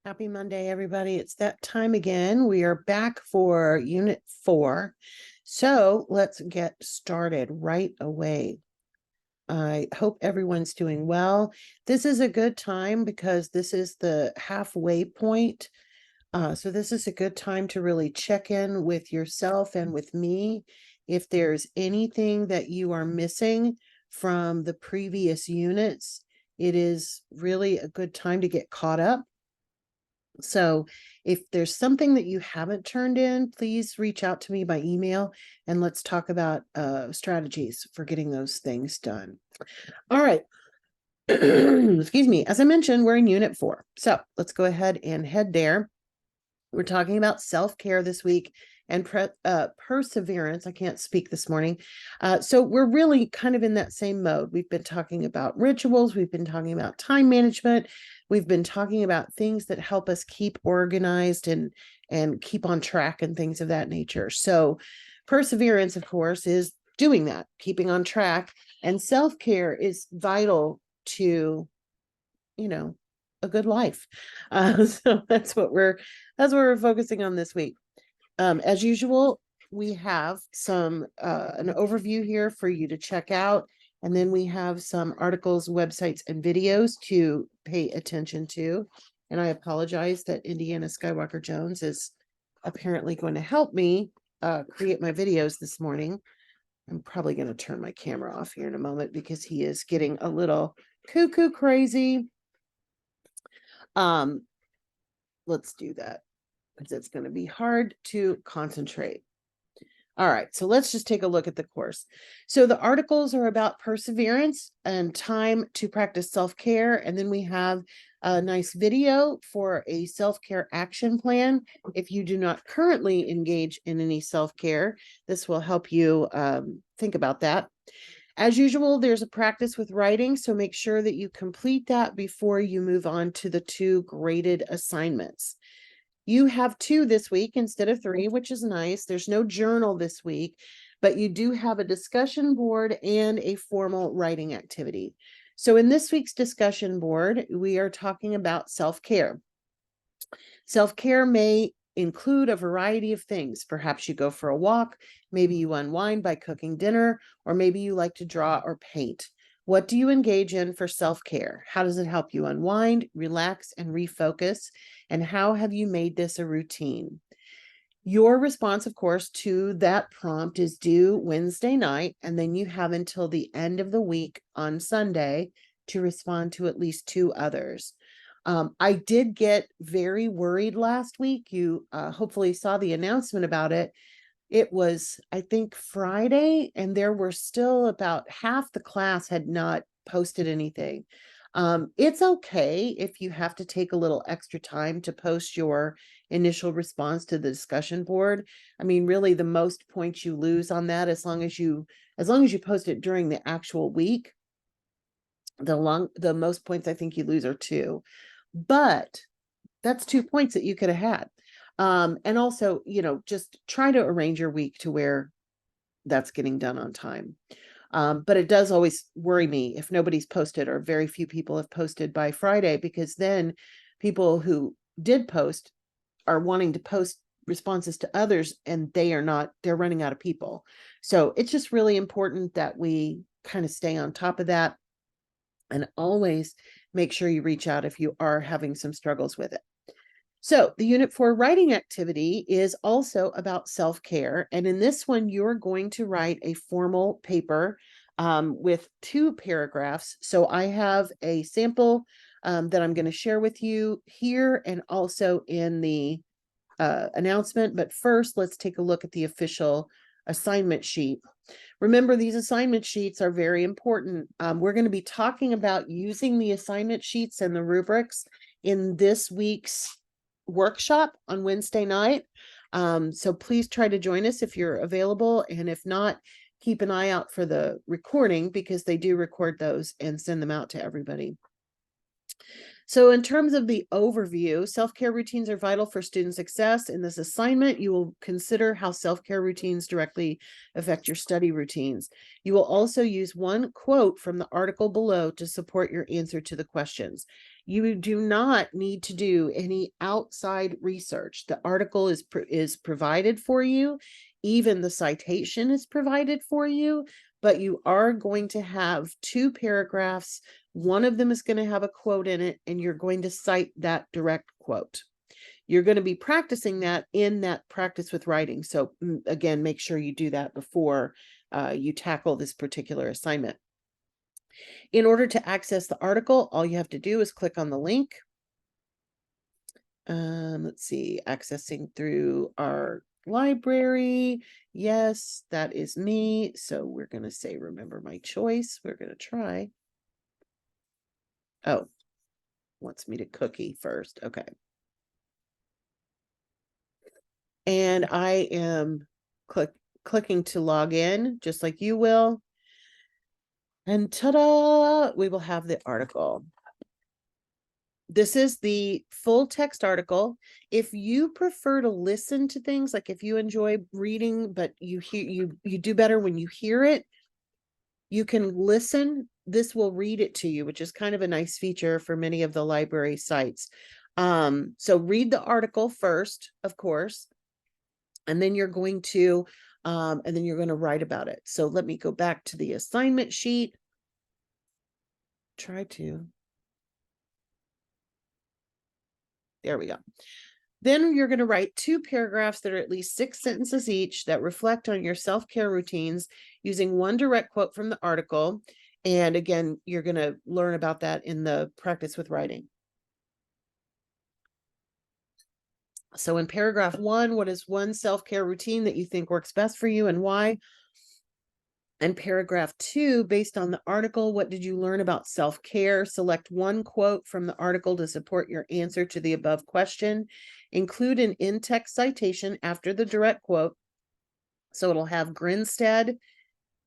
Happy Monday, everybody. It's that time again. We are back for Unit 4. So let's get started right away. I hope everyone's doing well. This is a good time because this is the halfway point. So this is a good time to really check in with yourself and with me. If there's anything that you are missing from the previous units, it is really a good time to get caught up. So if there's something that you haven't turned in, please reach out to me by email and let's talk about strategies for getting those things done. All right. Excuse me. As I mentioned, we're in Unit 4. So let's go ahead and head there. We're talking about self-care this week and perseverance. I can't speak this morning. So we're really kind of in that same mode. We've been talking about rituals. We've been talking about time management. We've been talking about things that help us keep organized and keep on track and things of that nature. So perseverance, of course, is doing that, keeping on track. And self-care is vital to, a good life. So that's what we're focusing on this week. As usual, we have some an overview here for you to check out, and then we have some articles, websites, and videos to pay attention to. And I apologize that Indiana Skywalker Jones is apparently going to help me create my videos this morning. I'm probably going to turn my camera off here in a moment because he is getting a little cuckoo crazy. Let's do that because it's going to be hard to concentrate. All right, so let's just take a look at the course. So the articles are about perseverance and time to practice self-care. And then we have a nice video for a self-care action plan. If you do not currently engage in any self-care, this will help you think about that. As usual, there's a practice with writing, so make sure that you complete that before you move on to the 2 graded assignments. You have 2 this week instead of 3, which is nice. There's no journal this week, but you do have a discussion board and a formal writing activity. So in this week's discussion board, we are talking about self-care. Self-care may include a variety of things. Perhaps you go for a walk, maybe you unwind by cooking dinner, or maybe you like to draw or paint. What do you engage in for self-care? How does it help you unwind, relax, and refocus? And how have you made this a routine? Your response, of course, to that prompt is due Wednesday night, and then you have until the end of the week on Sunday to respond to at least 2 others. I did get very worried last week. You hopefully saw the announcement about it. It was, I think, Friday, and there were still about half the class had not posted anything. It's okay if you have to take a little extra time to post your initial response to the discussion board. I mean, really, the most points you lose on that, as long as you post it during the actual week, the most points I think you lose are 2. But that's 2 points that you could have had. And also, just try to arrange your week to where that's getting done on time. But it does always worry me if nobody's posted or very few people have posted by Friday, because then people who did post are wanting to post responses to others and they're running out of people. So it's just really important that we kind of stay on top of that and always make sure you reach out if you are having some struggles with it. So the Unit 4 writing activity is also about self-care. And in this one, you're going to write a formal paper with 2 paragraphs. So I have a sample that I'm going to share with you here and also in the announcement. But first, let's take a look at the official assignment sheet. Remember, these assignment sheets are very important. We're going to be talking about using the assignment sheets and the rubrics in this week's workshop on Wednesday night. So please try to join us if you're available. And if not, keep an eye out for the recording, because they do record those and send them out to everybody. So in terms of the overview, self-care routines are vital for student success. In this assignment, you will consider how self-care routines directly affect your study routines. You will also use one quote from the article below to support your answer to the questions. You do not need to do any outside research. The article is provided for you. Even the citation is provided for you, but you are going to have 2 paragraphs. One of them is going to have a quote in it, and you're going to cite that direct quote. You're going to be practicing that in that practice with writing. So again, make sure you do that before you tackle this particular assignment. In order to access the article, all you have to do is click on the link. Let's see, accessing through our library. Yes, that is me. So we're going to say, remember my choice. We're going to try. Oh, wants me to cookie first. Okay. And I am clicking to log in, just like you will. And ta-da, we will have the article. This is the full text article. If you prefer to listen to things, like if you enjoy reading, but you do better when you hear it, you can listen. This will read it to you, which is kind of a nice feature for many of the library sites. So read the article first, of course, and then you're going to write about it. So let me go back to the assignment sheet. There we go. Then you're going to write 2 paragraphs that are at least 6 sentences each that reflect on your self-care routines using one direct quote from the article. And again, you're going to learn about that in the practice with writing. So in paragraph 1, what is one self-care routine that you think works best for you and why? And paragraph 2, based on the article, what did you learn about self-care? Select one quote from the article to support your answer to the above question. Include an in-text citation after the direct quote. So it'll have Grinstead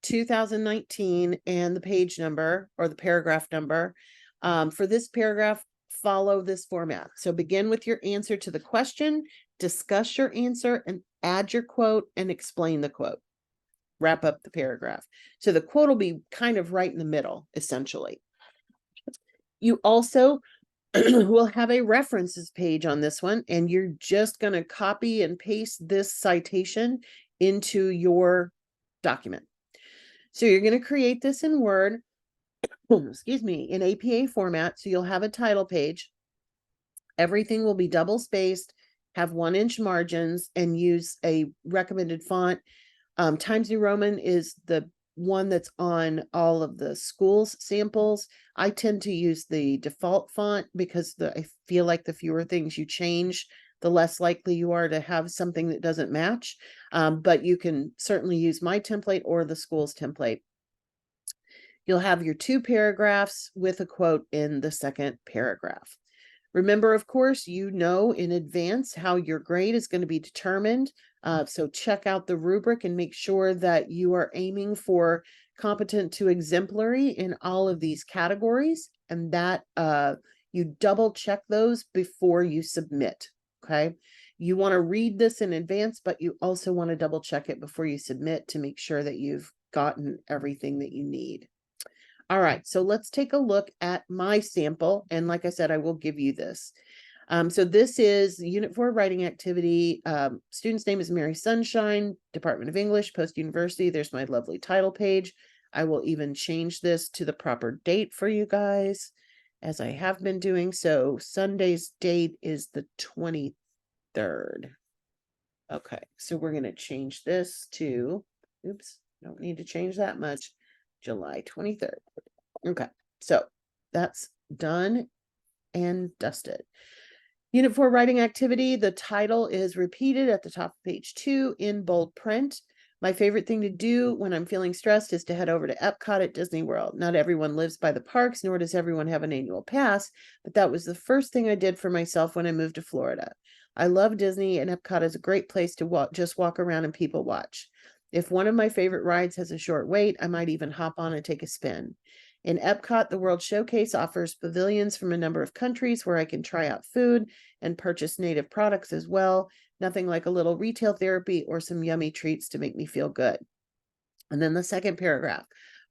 2019 and the page number or the paragraph number. For this paragraph, follow this format. So begin with your answer to the question, discuss your answer, and add your quote and explain the quote. Wrap up the paragraph. So the quote will be kind of right in the middle, essentially. You also will have a references page on this one, and you're just going to copy and paste this citation into your document. So you're going to create this in Word, excuse me, in APA format. So you'll have a title page. Everything will be double spaced, have 1-inch margins, and use a recommended font. Times New Roman is the one that's on all of the schools samples. I tend to use the default font because I feel like the fewer things you change, the less likely you are to have something that doesn't match. But you can certainly use my template or the school's template. You'll have your 2 paragraphs with a quote in the second paragraph. Remember, of course, you know in advance how your grade is going to be determined. So check out the rubric and make sure that you are aiming for competent to exemplary in all of these categories, and that you double check those before you submit. Okay. You want to read this in advance, but you also want to double check it before you submit to make sure that you've gotten everything that you need. All right, so let's take a look at my sample. And like I said, I will give you this. So this is Unit 4 writing activity. Student's name is Mary Sunshine, Department of English, post-university. There's my lovely title page. I will even change this to the proper date for you guys, as I have been doing. So Sunday's date is the 23rd. Okay, so we're going to change this to, oops, don't need to change that much. July 23rd. Okay, so that's done and dusted. Unit 4 writing activity. The title is repeated at the top of page 2 in bold print. My favorite thing to do when I'm feeling stressed is to head over to Epcot at Disney World. Not everyone lives by the parks, nor does everyone have an annual pass, but that was the first thing I did for myself when I moved to Florida. I love Disney, and Epcot is a great place to just walk around and people watch. If one of my favorite rides has a short wait, I might even hop on and take a spin. In Epcot, the World Showcase offers pavilions from a number of countries where I can try out food and purchase native products as well. Nothing like a little retail therapy or some yummy treats to make me feel good. And then the second paragraph.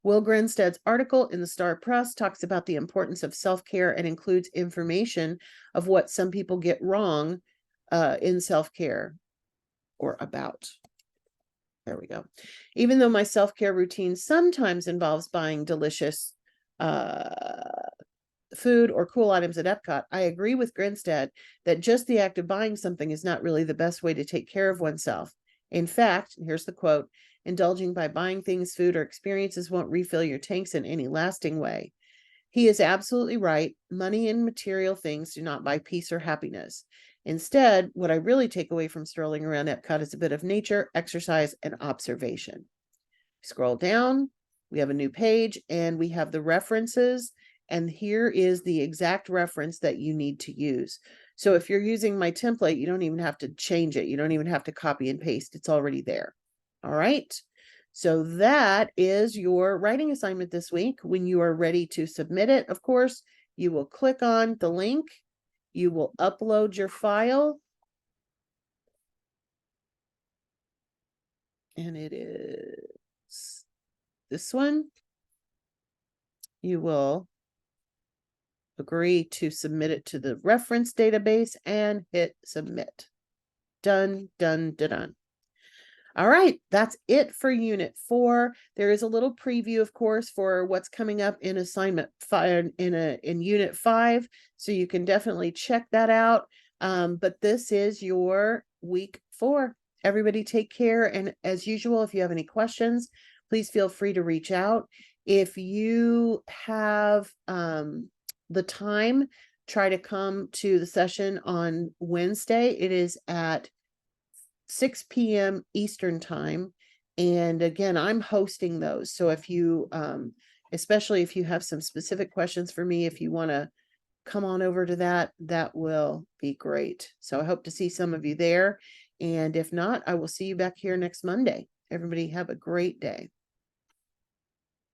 Will Grinstead's article in the Star Press talks about the importance of self-care and includes information of what some people get wrong in self-care or about. There we go. Even though my self-care routine sometimes involves buying delicious food or cool items at Epcot, I agree with Grinstead that just the act of buying something is not really the best way to take care of oneself. In fact, here's the quote, indulging by buying things, food, or experiences won't refill your tanks in any lasting way. He is absolutely right. Money and material things do not buy peace or happiness. Instead, what I really take away from strolling around Epcot is a bit of nature, exercise, and observation. Scroll down, we have a new page, and we have the references, and here is the exact reference that you need to use. So if you're using my template, you don't even have to change it. You don't even have to copy and paste. It's already there. All right. So that is your writing assignment this week. When you are ready to submit it, of course, you will click on the link. You will upload your file. And it is this one. You will agree to submit it to the reference database and hit submit. Done, done, done, done. All right, that's it for Unit 4. There is a little preview, of course, for what's coming up in assignment 5 in Unit 5, so you can definitely check that out. But this is your week 4. Everybody take care, and as usual, if you have any questions, please feel free to reach out. If you have the time, try to come to the session on Wednesday. It is at 6 p.m. Eastern time. And again, I'm hosting those. So if you, especially if you have some specific questions for me, if you want to come on over to that, that will be great. So I hope to see some of you there. And if not, I will see you back here next Monday. Everybody have a great day.